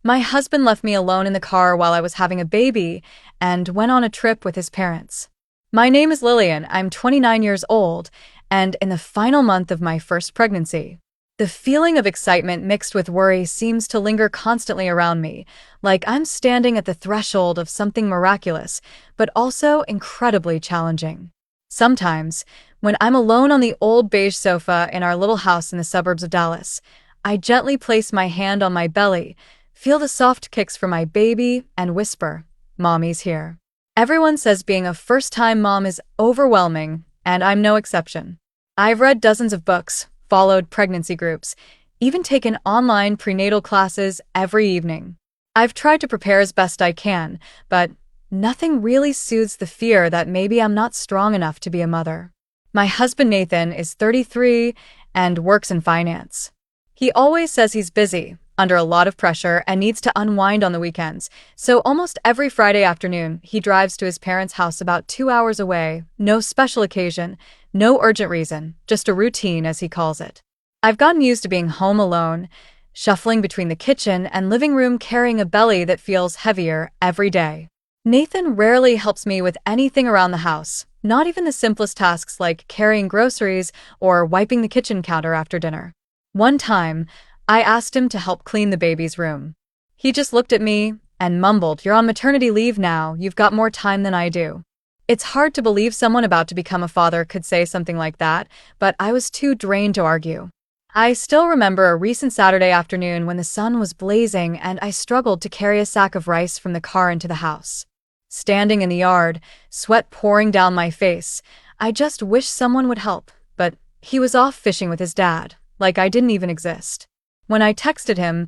My husband left me alone in the car while I was having a baby and went on a trip with his parents. My name is Lillian, I'm 29 years old, and in the final month of my first pregnancy. The feeling of excitement mixed with worry seems to linger constantly around me, like I'm standing at the threshold of something miraculous, but also incredibly challenging. Sometimes, when I'm alone on the old beige sofa in our little house in the suburbs of Dallas, I gently place my hand on my belly, feel the soft kicks from my baby, and whisper, "Mommy's here." Everyone says being a first-time mom is overwhelming, and I'm no exception. I've read dozens of books, followed pregnancy groups, even taken online prenatal classes every evening. I've tried to prepare as best I can, but nothing really soothes the fear that maybe I'm not strong enough to be a mother. My husband Nathan is 33 and works in finance. He always says he's busy, under a lot of pressure, and needs to unwind on the weekends, so almost every Friday afternoon he drives to his parents' house about 2 hours away, no special occasion, no urgent reason, just a routine as he calls it. I've gotten used to being home alone, shuffling between the kitchen and living room carrying a belly that feels heavier every day. Nathan rarely helps me with anything around the house, not even the simplest tasks like carrying groceries or wiping the kitchen counter after dinner. One time, I asked him to help clean the baby's room. He just looked at me and mumbled, "You're on maternity leave now, you've got more time than I do." It's hard to believe someone about to become a father could say something like that, but I was too drained to argue. I still remember a recent Saturday afternoon when the sun was blazing and I struggled to carry a sack of rice from the car into the house. Standing in the yard, sweat pouring down my face, I just wished someone would help, but he was off fishing with his dad, like I didn't even exist. When I texted him,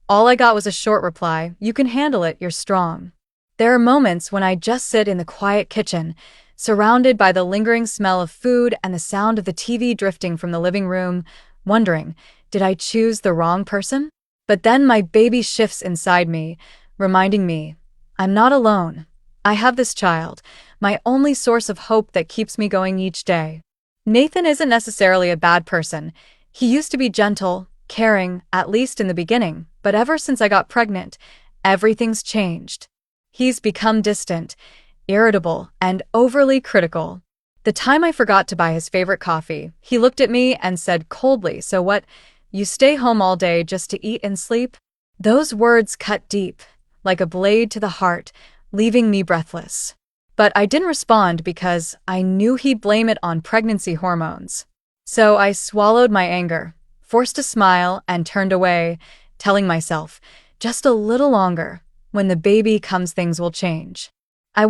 all I got was a short reply, "You can handle it, you're strong." There are moments when I just sit in the quiet kitchen, surrounded by the lingering smell of food and the sound of the TV drifting from the living room, wondering, did I choose the wrong person? But then my baby shifts inside me, reminding me, I'm not alone. I have this child, my only source of hope that keeps me going each day. Nathan isn't necessarily a bad person. He used to be gentle, caring, at least in the beginning, but ever since I got pregnant, everything's changed. He's become distant, irritable, and overly critical. The time I forgot to buy his favorite coffee, he looked at me and said coldly, "So what, you stay home all day just to eat and sleep?" Those words cut deep, like a blade to the heart, leaving me breathless. But I didn't respond because I knew he'd blame it on pregnancy hormones. So I swallowed my anger, forced a smile, and turned away, telling myself, just a little longer. When the baby comes, things will change. I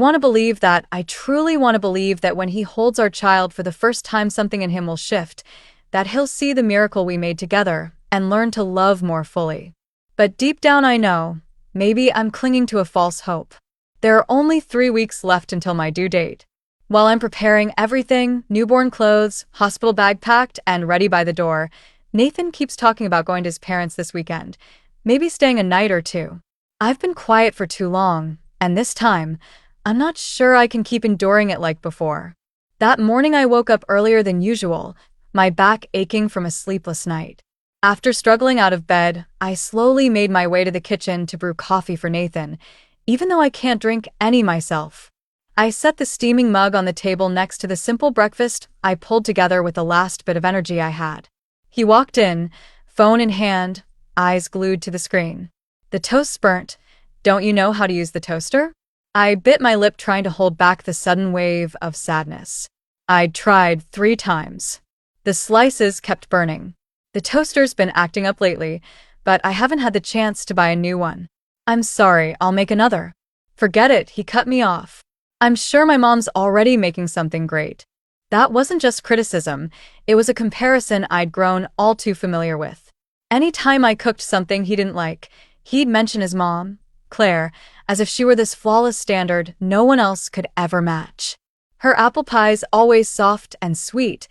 truly want to believe that when he holds our child for the first time, something in him will shift, that he'll see the miracle we made together and learn to love more fully. But deep down I know, maybe I'm clinging to a false hope. There are only 3 weeks left until my due date. While I'm preparing everything, newborn clothes, hospital bag packed, and ready by the door, Nathan keeps talking about going to his parents this weekend, maybe staying a night or two. I've been quiet for too long, and this time, I'm not sure I can keep enduring it like before. That morning I woke up earlier than usual, my back aching from a sleepless night. After struggling out of bed, I slowly made my way to the kitchen to brew coffee for Nathan, even though I can't drink any myself. I set the steaming mug on the table next to the simple breakfast I pulled together with the last bit of energy I had. He walked in, phone in hand, eyes glued to the screen. "The toast's burnt. Don't you know how to use the toaster?" I bit my lip, trying to hold back the sudden wave of sadness. I'd tried 3 times. The slices kept burning. "The toaster's been acting up lately, but I haven't had the chance to buy a new one." "I'm sorry, I'll make another." "Forget it," he cut me off. "I'm sure my mom's already making something great." That wasn't just criticism, it was a comparison I'd grown all too familiar with. Anytime I cooked something he didn't like, he'd mention his mom, Claire, as if she were this flawless standard no one else could ever match. "Her apple pie's always soft and sweet.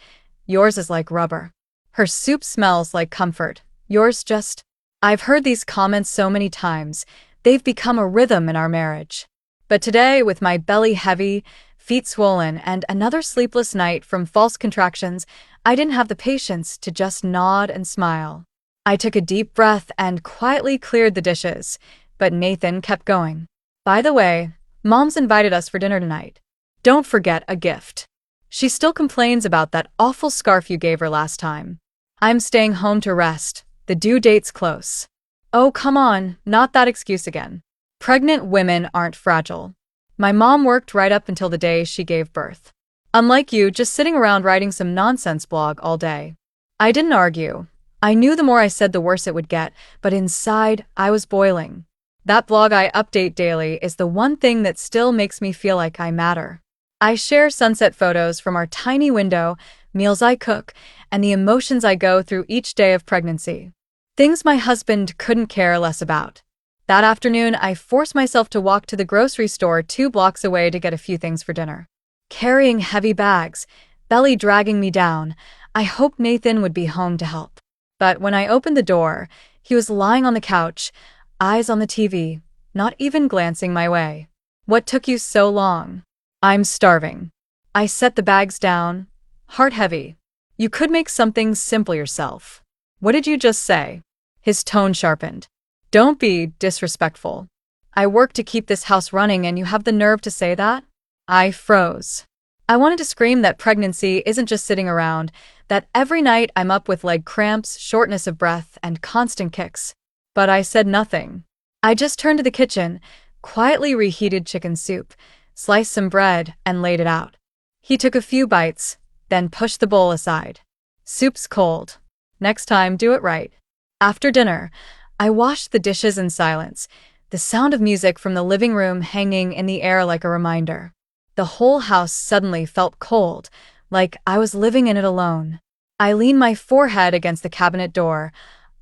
Yours is like rubber. Her soup smells like comfort. Yours just..." I've heard these comments so many times, they've become a rhythm in our marriage. But today, with my belly heavy, feet swollen, and another sleepless night from false contractions, I didn't have the patience to just nod and smile. I took a deep breath and quietly cleared the dishes, but Nathan kept going. By the way, Mom's invited us for dinner tonight. Don't forget a gift. She still complains about that awful scarf you gave her last time. I'm staying home to rest. The due date's close. Oh, come on, not that excuse again. Pregnant women aren't fragile. My mom worked right up until the day she gave birth. Unlike you, just sitting around writing some nonsense blog all day. I didn't argue. I knew the more I said, the worse it would get, but inside, I was boiling. That blog I update daily is the one thing that still makes me feel like I matter. I share sunset photos from our tiny window, meals I cook, and the emotions I go through each day of pregnancy. Things my husband couldn't care less about. That afternoon, I forced myself to walk to the grocery store 2 blocks away to get a few things for dinner. Carrying heavy bags, belly dragging me down, I hoped Nathan would be home to help. But when I opened the door, he was lying on the couch, eyes on the TV, not even glancing my way. What took you so long? I'm starving. I set the bags down, heart heavy. You could make something simple yourself. What did you just say? His tone sharpened. Don't be disrespectful. I work to keep this house running and you have the nerve to say that? I froze. I wanted to scream that pregnancy isn't just sitting around, that every night I'm up with leg cramps, shortness of breath, and constant kicks. But I said nothing. I just turned to the kitchen, quietly reheated chicken soup, sliced some bread, and laid it out. He took a few bites, then pushed the bowl aside. Soup's cold. Next time, do it right. After dinner, I washed the dishes in silence, the sound of music from the living room hanging in the air like a reminder. The whole house suddenly felt cold, like I was living in it alone. I leaned my forehead against the cabinet door,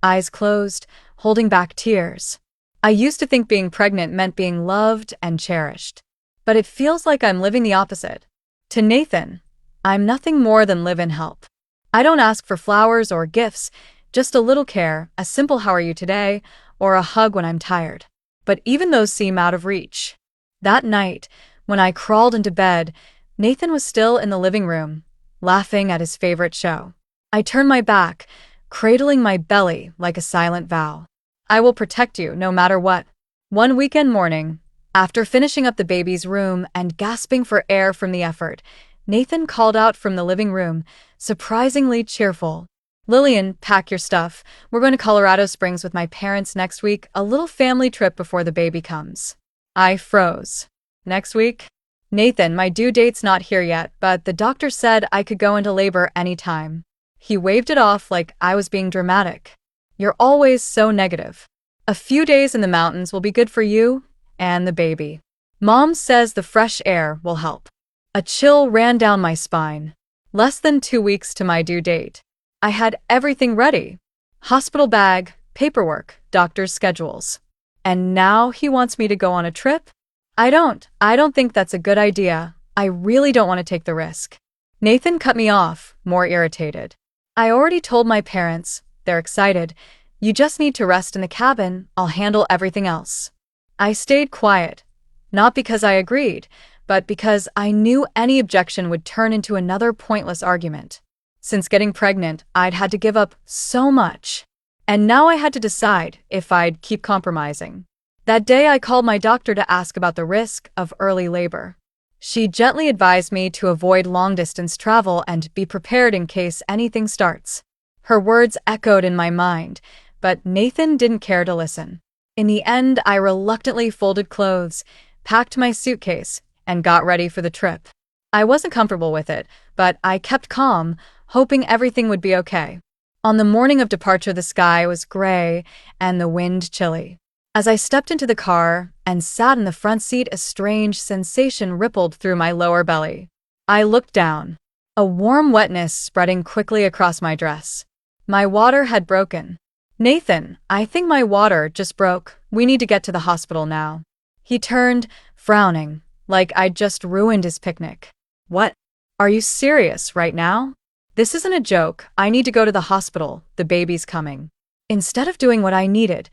eyes closed, holding back tears. I used to think being pregnant meant being loved and cherished. But it feels like I'm living the opposite. To Nathan, I'm nothing more than live-in help. I don't ask for flowers or gifts, just a little care, a simple "how are you today?" or a hug when I'm tired. But even those seem out of reach. That night, when I crawled into bed, Nathan was still in the living room, laughing at his favorite show. I turned my back, cradling my belly like a silent vow. I will protect you no matter what. One weekend morning, after finishing up the baby's room and gasping for air from the effort, Nathan called out from the living room, surprisingly cheerful. Lillian, pack your stuff. We're going to Colorado Springs with my parents next week, a little family trip before the baby comes. I froze. Next week? Nathan, my due date's not here yet, but the doctor said I could go into labor anytime. He waved it off like I was being dramatic. You're always so negative. A few days in the mountains will be good for you and the baby. Mom says the fresh air will help. A chill ran down my spine. Less than 2 weeks to my due date. I had everything ready. Hospital bag, paperwork, doctor's schedules. And now he wants me to go on a trip? I don't think that's a good idea. I really don't want to take the risk. Nathan cut me off, more irritated. I already told my parents. They're excited. You just need to rest in the cabin. I'll handle everything else. I stayed quiet. Not because I agreed, but because I knew any objection would turn into another pointless argument. Since getting pregnant, I'd had to give up so much. And now I had to decide if I'd keep compromising. That day I called my doctor to ask about the risk of early labor. She gently advised me to avoid long-distance travel and be prepared in case anything starts. Her words echoed in my mind, but Nathan didn't care to listen. In the end, I reluctantly folded clothes, packed my suitcase, and got ready for the trip. I wasn't comfortable with it, but I kept calm, hoping everything would be okay. On the morning of departure, the sky was gray and the wind chilly. As I stepped into the car and sat in the front seat, a strange sensation rippled through my lower belly. I looked down, a warm wetness spreading quickly across my dress. My water had broken. Nathan, I think my water just broke. We need to get to the hospital now. He turned, frowning, like I'd just ruined his picnic. What? Are you serious right now? This isn't a joke. I need to go to the hospital. The baby's coming. Instead of doing what I needed,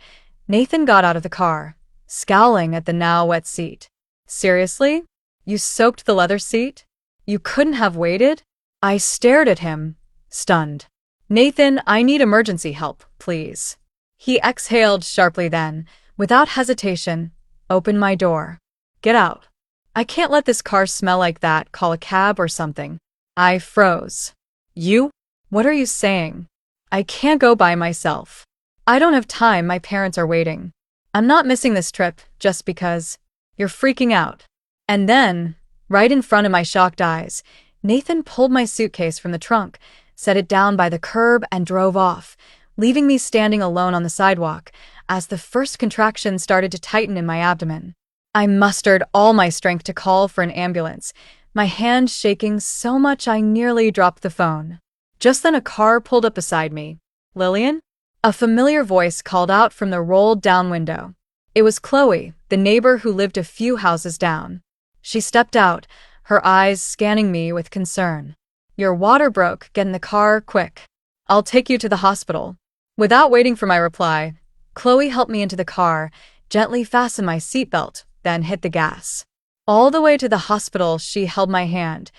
Nathan got out of the car, scowling at the now wet seat. Seriously? You soaked the leather seat? You couldn't have waited? I stared at him, stunned. Nathan, I need emergency help, please. He exhaled sharply then, without hesitation, open my door. Get out. I can't let this car smell like that, call a cab or something. I froze. You? What are you saying? I can't go by myself. I don't have time, my parents are waiting. I'm not missing this trip just because. You're freaking out. And then, right in front of my shocked eyes, Nathan pulled my suitcase from the trunk, set it down by the curb and drove off, leaving me standing alone on the sidewalk as the first contraction started to tighten in my abdomen. I mustered all my strength to call for an ambulance, my hand shaking so much I nearly dropped the phone. Just then a car pulled up beside me. Lillian? A familiar voice called out from the rolled-down window. It was Chloe, the neighbor who lived a few houses down. She stepped out, her eyes scanning me with concern. Your water broke, get in the car, quick. I'll take you to the hospital. Without waiting for my reply, Chloe helped me into the car, gently fastened my seatbelt, then hit the gas. All the way to the hospital, she held my hand,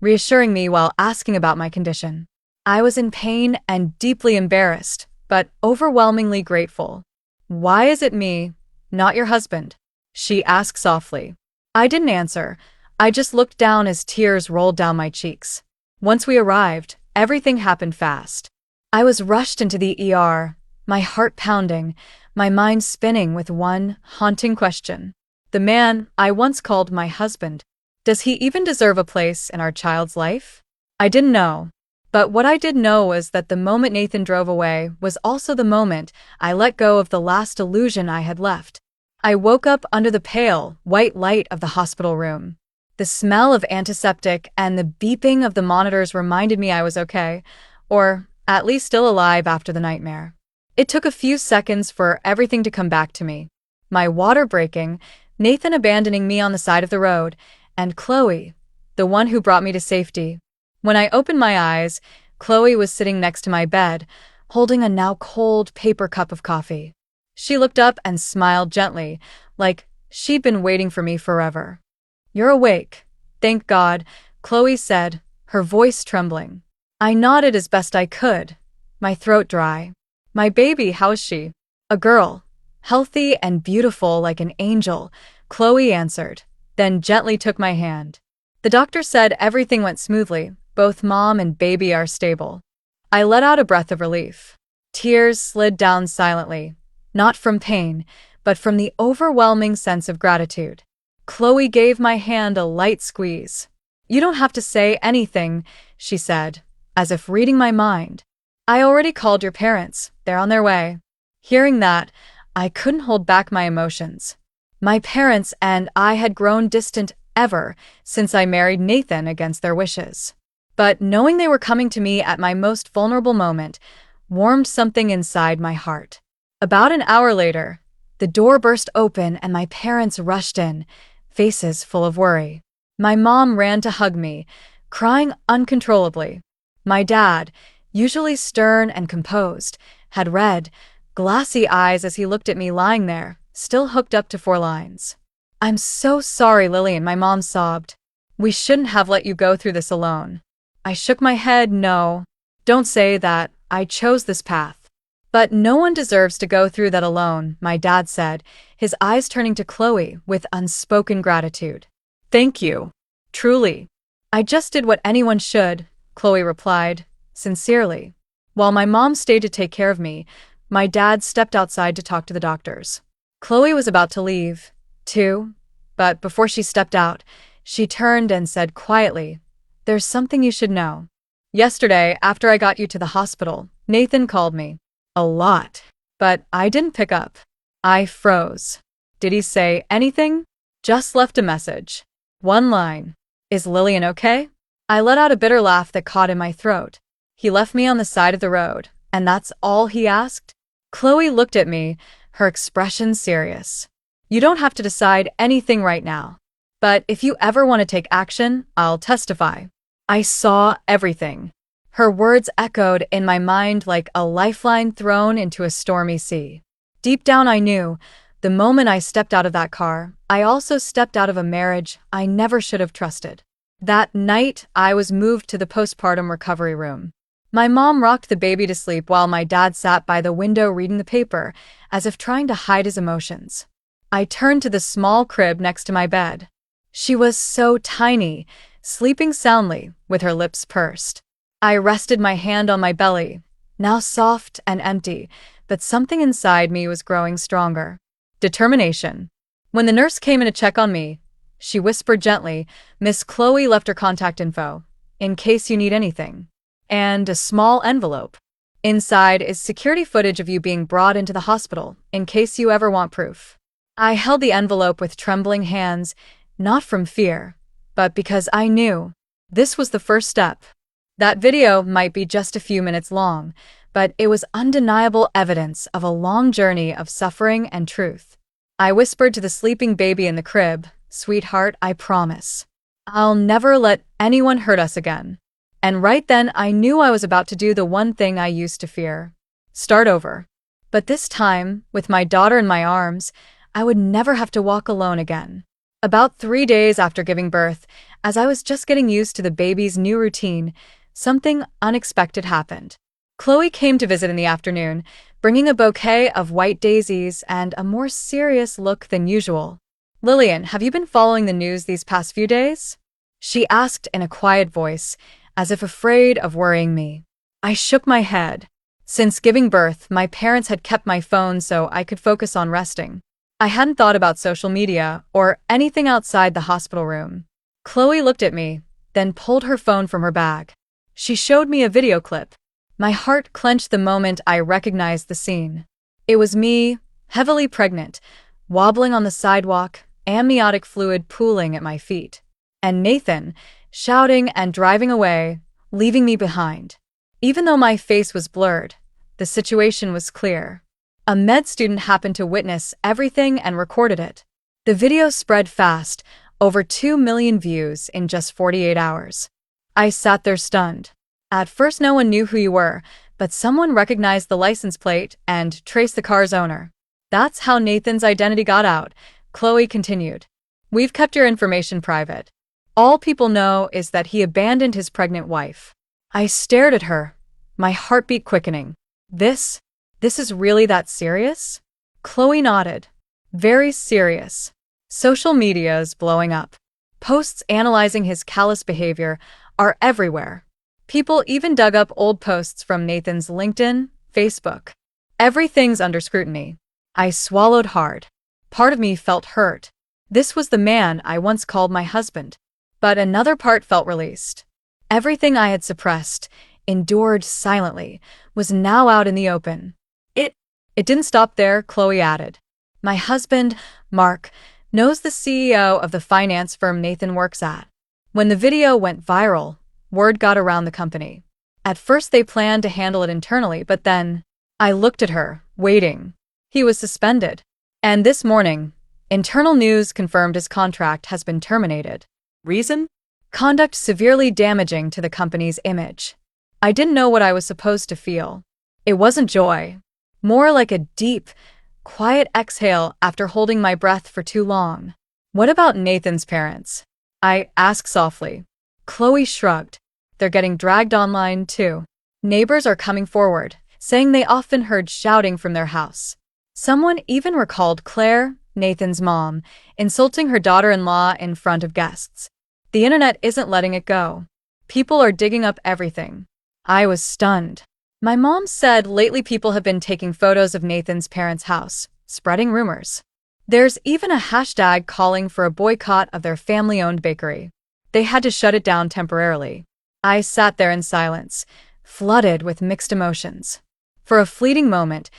reassuring me while asking about my condition. I was in pain and deeply embarrassed, but overwhelmingly grateful. Why is it me, not your husband? She asked softly. I didn't answer. I just looked down as tears rolled down my cheeks. Once we arrived, everything happened fast. I was rushed into the ER, my heart pounding, my mind spinning with one haunting question. The man I once called my husband, does he even deserve a place in our child's life? I didn't know. But what I did know was that the moment Nathan drove away was also the moment I let go of the last illusion I had left. I woke up under the pale, white light of the hospital room. The smell of antiseptic and the beeping of the monitors reminded me I was okay, or at least still alive after the nightmare. It took a few seconds for everything to come back to me. My water breaking, Nathan abandoning me on the side of the road, and Chloe, the one who brought me to safety. When I opened my eyes, Chloe was sitting next to my bed, holding a now cold paper cup of coffee. She looked up and smiled gently, like she'd been waiting for me forever. You're awake. Thank God, Chloe said, her voice trembling. I nodded as best I could, my throat dry. My baby, how is she? A girl. Healthy and beautiful like an angel, Chloe answered, then gently took my hand. The doctor said everything went smoothly. Both mom and baby are stable. I let out a breath of relief. Tears slid down silently, not from pain, but from the overwhelming sense of gratitude. Chloe gave my hand a light squeeze. You don't have to say anything, she said, as if reading my mind. I already called your parents. They're on their way. Hearing that, I couldn't hold back my emotions. My parents and I had grown distant ever since I married Nathan against their wishes. But knowing they were coming to me at my most vulnerable moment warmed something inside my heart. About an hour later, the door burst open and my parents rushed in, faces full of worry. My mom ran to hug me, crying uncontrollably. My dad, usually stern and composed, had red, glassy eyes as he looked at me lying there, still hooked up to 4 lines. I'm so sorry, Lillian, my mom sobbed. We shouldn't have let you go through this alone. I shook my head, no. Don't say that, I chose this path. But no one deserves to go through that alone, my dad said, his eyes turning to Chloe with unspoken gratitude. Thank you. Truly. I just did what anyone should, Chloe replied, sincerely. While my mom stayed to take care of me, my dad stepped outside to talk to the doctors. Chloe was about to leave, too, but before she stepped out, she turned and said quietly, there's something you should know. Yesterday, after I got you to the hospital, Nathan called me. A lot. But I didn't pick up. I froze. Did he say anything? Just left a message. 1 line. Is Lillian okay? I let out a bitter laugh that caught in my throat. He left me on the side of the road, and that's all he asked? Chloe looked at me, her expression serious. You don't have to decide anything right now. But if you ever want to take action, I'll testify. I saw everything. Her words echoed in my mind like a lifeline thrown into a stormy sea. Deep down I knew, the moment I stepped out of that car, I also stepped out of a marriage I never should have trusted. That night, I was moved to the postpartum recovery room. My mom rocked the baby to sleep while my dad sat by the window reading the paper, as if trying to hide his emotions. I turned to the small crib next to my bed. She was so tiny, sleeping soundly, with her lips pursed. I rested my hand on my belly, now soft and empty, but something inside me was growing stronger. Determination. When the nurse came in to check on me, she whispered gently, "Miss Chloe left her contact info, in case you need anything." And a small envelope. Inside is security footage of you being brought into the hospital, in case you ever want proof. I held the envelope with trembling hands, not from fear, but because I knew this was the first step. That video might be just a few minutes long, but it was undeniable evidence of a long journey of suffering and truth. I whispered to the sleeping baby in the crib, "Sweetheart, I promise. I'll never let anyone hurt us again." And right then I knew I was about to do the one thing I used to fear. Start over. But this time, with my daughter in my arms, I would never have to walk alone again. About 3 days after giving birth, as I was just getting used to the baby's new routine, something unexpected happened. Chloe came to visit in the afternoon, bringing a bouquet of white daisies and a more serious look than usual. "Lillian, have you been following the news these past few days?" she asked in a quiet voice, as if afraid of worrying me. I shook my head. Since giving birth, my parents had kept my phone so I could focus on resting. I hadn't thought about social media or anything outside the hospital room. Chloe looked at me, then pulled her phone from her bag. She showed me a video clip. My heart clenched the moment I recognized the scene. It was me, heavily pregnant, wobbling on the sidewalk, amniotic fluid pooling at my feet. And Nathan, shouting and driving away, leaving me behind. Even though my face was blurred, the situation was clear. A med student happened to witness everything and recorded it. The video spread fast, over 2 million views in just 48 hours. I sat there stunned. At first no one knew who you were, but someone recognized the license plate and traced the car's owner. "That's how Nathan's identity got out," Chloe continued. "We've kept your information private. All people know is that he abandoned his pregnant wife." I stared at her, my heartbeat quickening. This is really that serious?" Chloe nodded. "Very serious. Social media is blowing up. Posts analyzing his callous behavior are everywhere. People even dug up old posts from Nathan's LinkedIn, Facebook. Everything's under scrutiny." I swallowed hard. Part of me felt hurt. This was the man I once called my husband. But another part felt released. Everything I had suppressed, endured silently, was now out in the open. It didn't stop there, Chloe added. "My husband, Mark, knows the CEO of the finance firm Nathan works at. When the video went viral, word got around the company. At first they planned to handle it internally, but then..." I looked at her, waiting. "He was suspended. And this morning, internal news confirmed his contract has been terminated. Reason? Conduct severely damaging to the company's image." I didn't know what I was supposed to feel. It wasn't joy. More like a deep, quiet exhale after holding my breath for too long. "What about Nathan's parents?" I asked softly. Chloe shrugged. "They're getting dragged online, too. Neighbors are coming forward, saying they often heard shouting from their house. Someone even recalled Claire, Nathan's mom, insulting her daughter-in-law in front of guests. The internet isn't letting it go. People are digging up everything." I was stunned. My mom said lately people have been taking photos of Nathan's parents' house, spreading rumors. There's even a hashtag calling for a boycott of their family-owned bakery. They had to shut it down temporarily. I sat there in silence, flooded with mixed emotions. For a fleeting moment,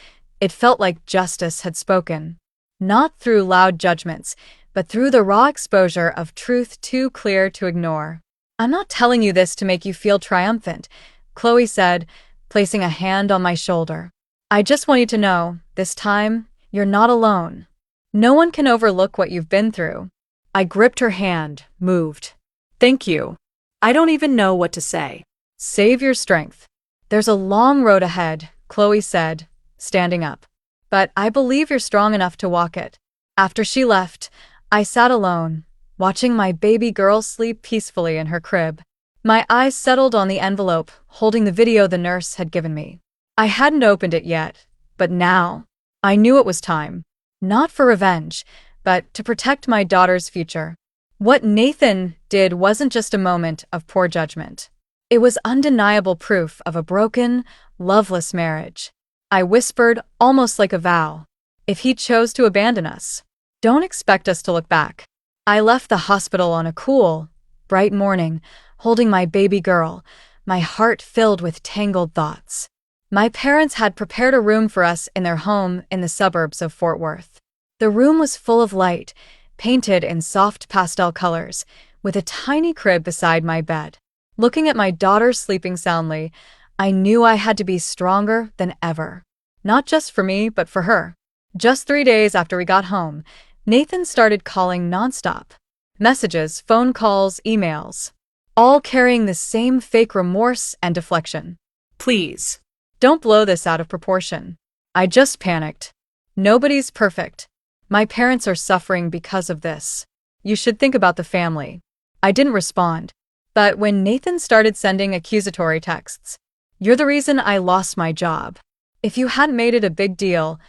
it felt like justice had spoken. Not through loud judgments, but through the raw exposure of truth too clear to ignore. "I'm not telling you this to make you feel triumphant," Chloe said, placing a hand on my shoulder. "I just want you to know, this time, you're not alone. No one can overlook what you've been through." I gripped her hand, moved. "Thank you. I don't even know what to say." "Save your strength. There's a long road ahead," Chloe said, standing up. "But I believe you're strong enough to walk it." After she left, I sat alone, watching my baby girl sleep peacefully in her crib. My eyes settled on the envelope, holding the video the nurse had given me. I hadn't opened it yet, but now I knew it was time. Not for revenge, but to protect my daughter's future. What Nathan did wasn't just a moment of poor judgment. It was undeniable proof of a broken, loveless marriage. I whispered, almost like a vow, if he chose to abandon us, don't expect us to look back. I left the hospital on a cool, bright morning, holding my baby girl, my heart filled with tangled thoughts. My parents had prepared a room for us in their home in the suburbs of Fort Worth. The room was full of light, painted in soft pastel colors, with a tiny crib beside my bed. Looking at my daughter sleeping soundly, I knew I had to be stronger than ever. Not just for me, but for her. Just 3 days after we got home, Nathan started calling nonstop. Messages, phone calls, emails, all carrying the same fake remorse and deflection. Please, don't blow this out of proportion. I just panicked. Nobody's perfect. My parents are suffering because of this. You should think about the family. I didn't respond. But when Nathan started sending accusatory texts, you're the reason I lost my job. If you hadn't made it a big deal,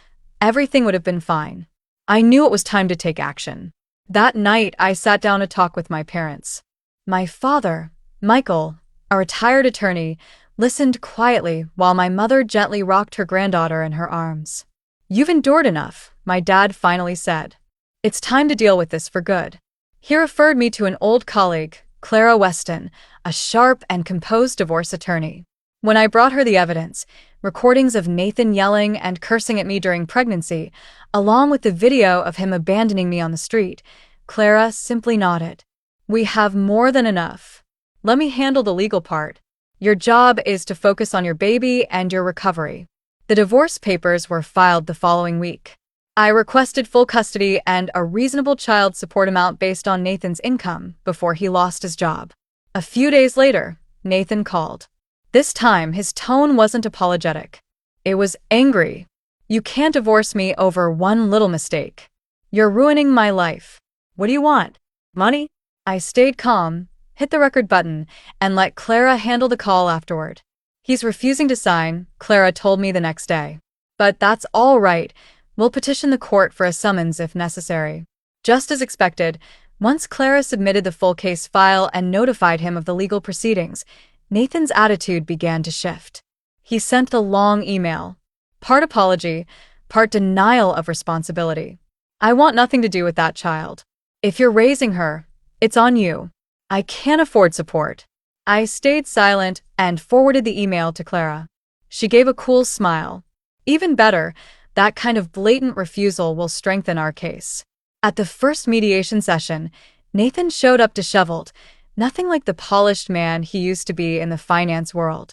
everything would have been fine. I knew it was time to take action. That night, I sat down to talk with my parents. My father, Michael, a retired attorney, listened quietly while my mother gently rocked her granddaughter in her arms. You've endured enough, my dad finally said. It's time to deal with this for good. He referred me to an old colleague, Clara Weston, a sharp and composed divorce attorney. When I brought her the evidence, recordings of Nathan yelling and cursing at me during pregnancy, along with the video of him abandoning me on the street, Clara simply nodded. We have more than enough. Let me handle the legal part. Your job is to focus on your baby and your recovery. The divorce papers were filed the following week. I requested full custody and a reasonable child support amount based on Nathan's income before he lost his job. A few days later, Nathan called. This time, his tone wasn't apologetic. It was angry. You can't divorce me over one little mistake. You're ruining my life. What do you want? Money? I stayed calm, hit the record button, and let Clara handle the call afterward. He's refusing to sign, Clara told me the next day. But that's all right. We'll petition the court for a summons if necessary. Just as expected, once Clara submitted the full case file and notified him of the legal proceedings, Nathan's attitude began to shift. He sent a long email, part apology, part denial of responsibility. I want nothing to do with that child. If you're raising her, it's on you. I can't afford support. I stayed silent and forwarded the email to Clara. She gave a cool smile. Even better, that kind of blatant refusal will strengthen our case. At the first mediation session, Nathan showed up disheveled, nothing like the polished man he used to be in the finance world.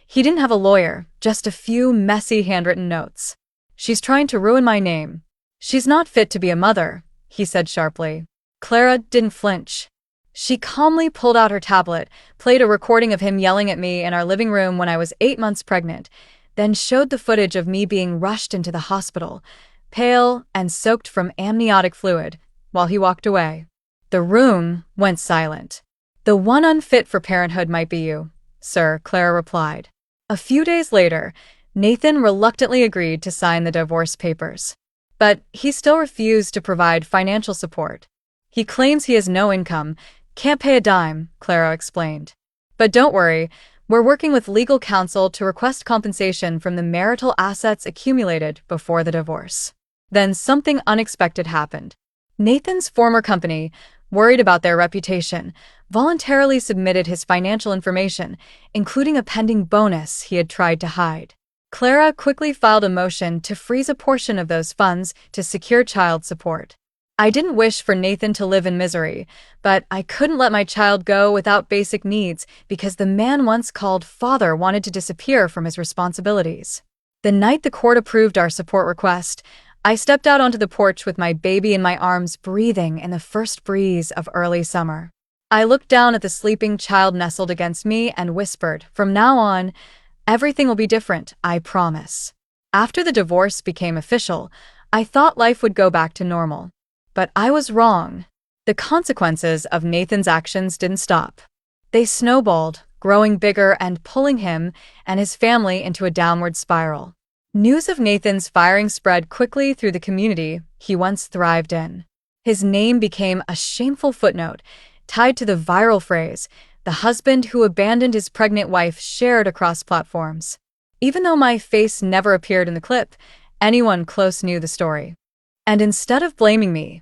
He didn't have a lawyer, just a few messy handwritten notes. She's trying to ruin my name. She's not fit to be a mother, he said sharply. Clara didn't flinch. She calmly pulled out her tablet, played a recording of him yelling at me in our living room when I was 8 months pregnant, then showed the footage of me being rushed into the hospital, pale and soaked from amniotic fluid, while he walked away. The room went silent. The one unfit for parenthood might be you, sir, Clara replied. A few days later, Nathan reluctantly agreed to sign the divorce papers. But he still refused to provide financial support. He claims he has no income, can't pay a dime, Clara explained. But don't worry, we're working with legal counsel to request compensation from the marital assets accumulated before the divorce. Then something unexpected happened. Nathan's former company, worried about their reputation, voluntarily submitted his financial information, including a pending bonus he had tried to hide. Clara quickly filed a motion to freeze a portion of those funds to secure child support. I didn't wish for Nathan to live in misery, but I couldn't let my child go without basic needs because the man once called father wanted to disappear from his responsibilities. The night the court approved our support request, I stepped out onto the porch with my baby in my arms, breathing in the first breeze of early summer. I looked down at the sleeping child nestled against me and whispered, "From now on, everything will be different, I promise." After the divorce became official, I thought life would go back to normal. But I was wrong. The consequences of Nathan's actions didn't stop. They snowballed, growing bigger and pulling him and his family into a downward spiral. News of Nathan's firing spread quickly through the community he once thrived in. His name became a shameful footnote, tied to the viral phrase, "the husband who abandoned his pregnant wife," shared across platforms. Even though my face never appeared in the clip, anyone close knew the story. And instead of blaming me,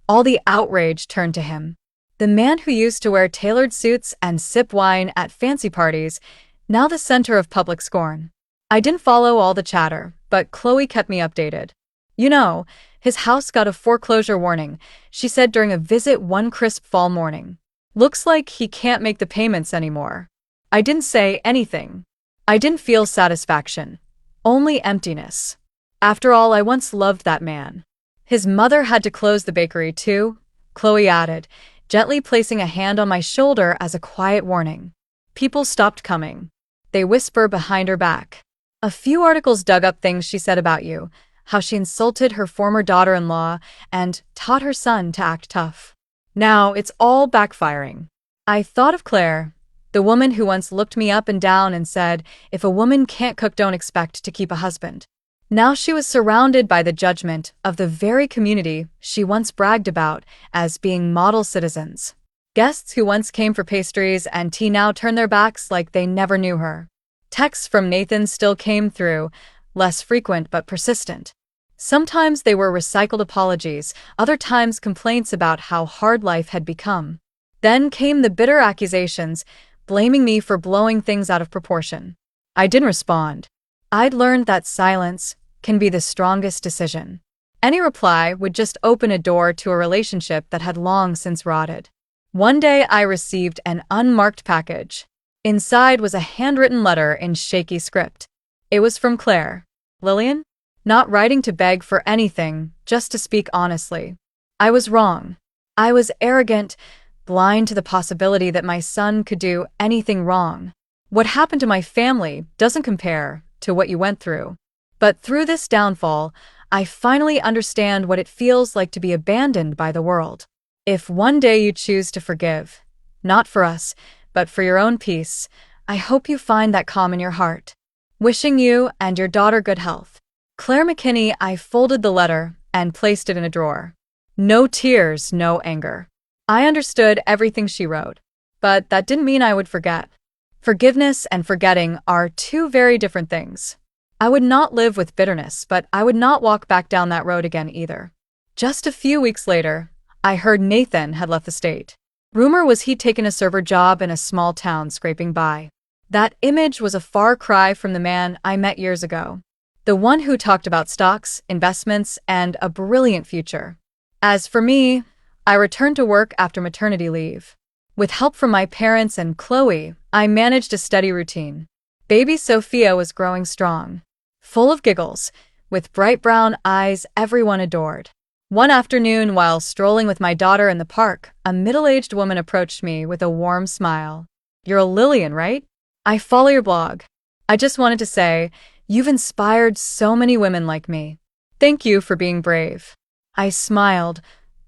all the outrage turned to him. The man who used to wear tailored suits and sip wine at fancy parties, now the center of public scorn. I didn't follow all the chatter, but Chloe kept me updated. "You know, his house got a foreclosure warning," she said during a visit one crisp fall morning. "Looks like he can't make the payments anymore." I didn't say anything. I didn't feel satisfaction, only emptiness. After all, I once loved that man. "His mother had to close the bakery too," Chloe added, gently placing a hand on my shoulder as a quiet warning. "People stopped coming." They whisper behind her back. "A few articles dug up things she said about you, how she insulted her former daughter-in-law and taught her son to act tough. Now it's all backfiring." I thought of Claire, the woman who once looked me up and down and said, "If a woman can't cook, don't expect to keep a husband." Now she was surrounded by the judgment of the very community she once bragged about as being model citizens. Guests who once came for pastries and tea now turned their backs like they never knew her. Texts from Nathan still came through, less frequent but persistent. Sometimes they were recycled apologies, other times complaints about how hard life had become. Then came the bitter accusations, blaming me for blowing things out of proportion. I didn't respond. I'd learned that silence can be the strongest decision. Any reply would just open a door to a relationship that had long since rotted. One day I received an unmarked package. Inside was a handwritten letter in shaky script. It was from Claire. "Lillian? Not writing to beg for anything, just to speak honestly. I was wrong. I was arrogant, blind to the possibility that my son could do anything wrong. What happened to my family doesn't compare to what you went through. But through this downfall, I finally understand what it feels like to be abandoned by the world. If one day you choose to forgive, not for us, but for your own peace, I hope you find that calm in your heart. Wishing you and your daughter good health. Claire McKinney." I folded the letter and placed it in a drawer. No tears, no anger. I understood everything she wrote, but that didn't mean I would forget. Forgiveness and forgetting are two very different things. I would not live with bitterness, but I would not walk back down that road again either. Just a few weeks later, I heard Nathan had left the state. Rumor was he'd taken a server job in a small town scraping by. That image was a far cry from the man I met years ago. The one who talked about stocks, investments, and a brilliant future. As for me, I returned to work after maternity leave. With help from my parents and Chloe, I managed a steady routine. Baby Sophia was growing strong. Full of giggles, with bright brown eyes everyone adored. One afternoon, while strolling with my daughter in the park, a middle-aged woman approached me with a warm smile. "You're a Lillian, right? I follow your blog. I just wanted to say, you've inspired so many women like me. Thank you for being brave." I smiled,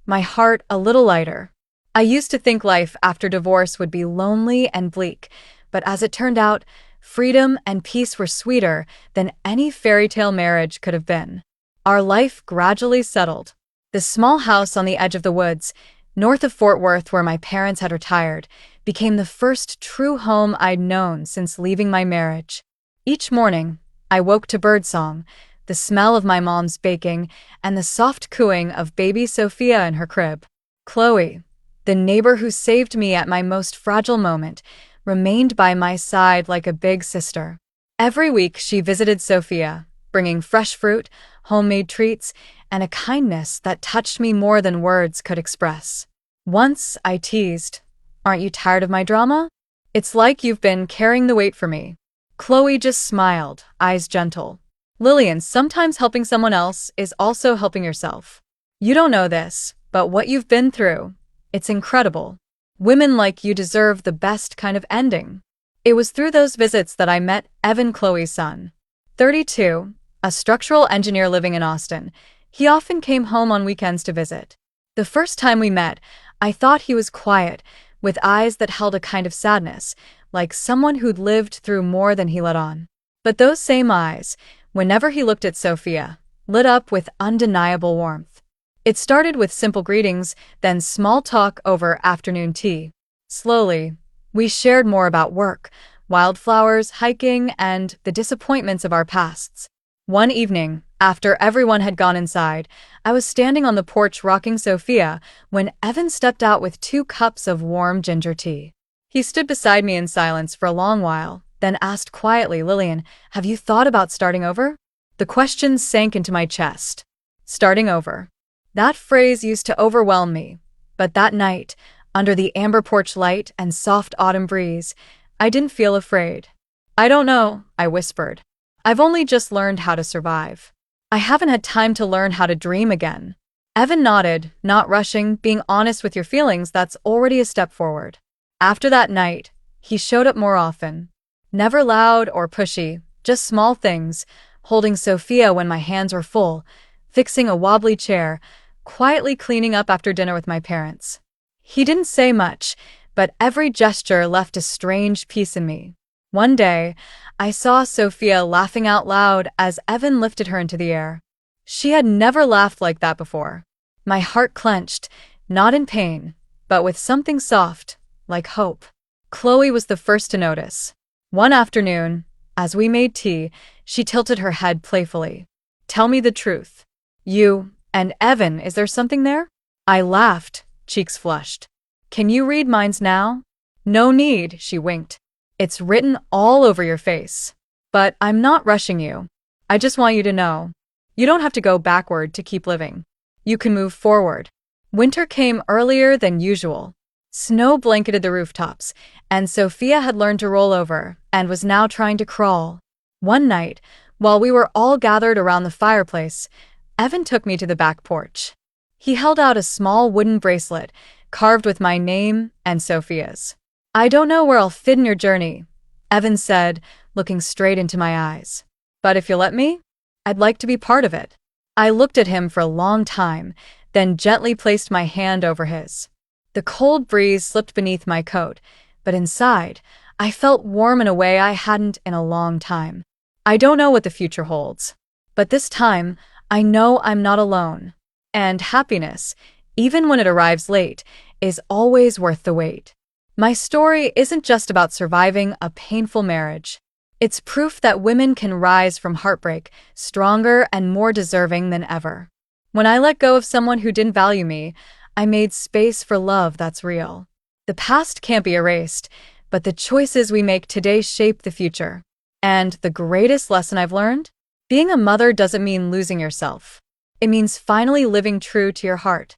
my heart a little lighter. I used to think life after divorce would be lonely and bleak, but as it turned out, freedom and peace were sweeter than any fairy tale marriage could have been. Our life gradually settled. The small house on the edge of the woods, north of Fort Worth where my parents had retired, became the first true home I'd known since leaving my marriage. Each morning, I woke to birdsong, the smell of my mom's baking, and the soft cooing of baby Sophia in her crib. Chloe, the neighbor who saved me at my most fragile moment, remained by my side like a big sister. Every week she visited Sophia, bringing fresh fruit, homemade treats, and a kindness that touched me more than words could express. Once I teased, "Aren't you tired of my drama? It's like you've been carrying the weight for me." Chloe just smiled, eyes gentle. "Lillian, sometimes helping someone else is also helping yourself. You don't know this, but what you've been through, it's incredible. Women like you deserve the best kind of ending." It was through those visits that I met Evan, Chloe's son. 32, a structural engineer living in Austin. He often came home on weekends to visit. The first time we met, I thought he was quiet, with eyes that held a kind of sadness, like someone who'd lived through more than he let on. But those same eyes, whenever he looked at Sophia, lit up with undeniable warmth. It started with simple greetings, then small talk over afternoon tea. Slowly, we shared more about work, wildflowers, hiking, and the disappointments of our pasts. One evening, after everyone had gone inside, I was standing on the porch rocking Sophia when Evan stepped out with 2 cups of warm ginger tea. He stood beside me in silence for a long while, then asked quietly, "Lillian, have you thought about starting over?" The question sank into my chest. Starting over. That phrase used to overwhelm me, but that night, under the amber porch light and soft autumn breeze, I didn't feel afraid. "I don't know," I whispered. "I've only just learned how to survive. I haven't had time to learn how to dream again." Evan nodded, not rushing, "Being honest with your feelings, that's already a step forward." After that night, he showed up more often. Never loud or pushy, just small things, holding Sophia when my hands were full, fixing a wobbly chair, quietly cleaning up after dinner with my parents. He didn't say much, but every gesture left a strange peace in me. One day, I saw Sophia laughing out loud as Evan lifted her into the air. She had never laughed like that before. My heart clenched, not in pain, but with something soft, like hope. Chloe was the first to notice. One afternoon, as we made tea, she tilted her head playfully. "Tell me the truth. You and Evan, is there something there?" I laughed, cheeks flushed. "Can you read minds now?" "No need," she winked. "It's written all over your face. But I'm not rushing you. I just want you to know. You don't have to go backward to keep living. You can move forward." Winter came earlier than usual. Snow blanketed the rooftops, and Sophia had learned to roll over and was now trying to crawl. One night, while we were all gathered around the fireplace, Evan took me to the back porch. He held out a small wooden bracelet, carved with my name and Sophia's. "I don't know where I'll fit in your journey," Evan said, looking straight into my eyes. "But if you'll let me, I'd like to be part of it." I looked at him for a long time, then gently placed my hand over his. The cold breeze slipped beneath my coat, but inside, I felt warm in a way I hadn't in a long time. I don't know what the future holds, but this time, I know I'm not alone. And happiness, even when it arrives late, is always worth the wait. My story isn't just about surviving a painful marriage. It's proof that women can rise from heartbreak stronger and more deserving than ever. When I let go of someone who didn't value me, I made space for love that's real. The past can't be erased, but the choices we make today shape the future. And the greatest lesson I've learned? Being a mother doesn't mean losing yourself. It means finally living true to your heart.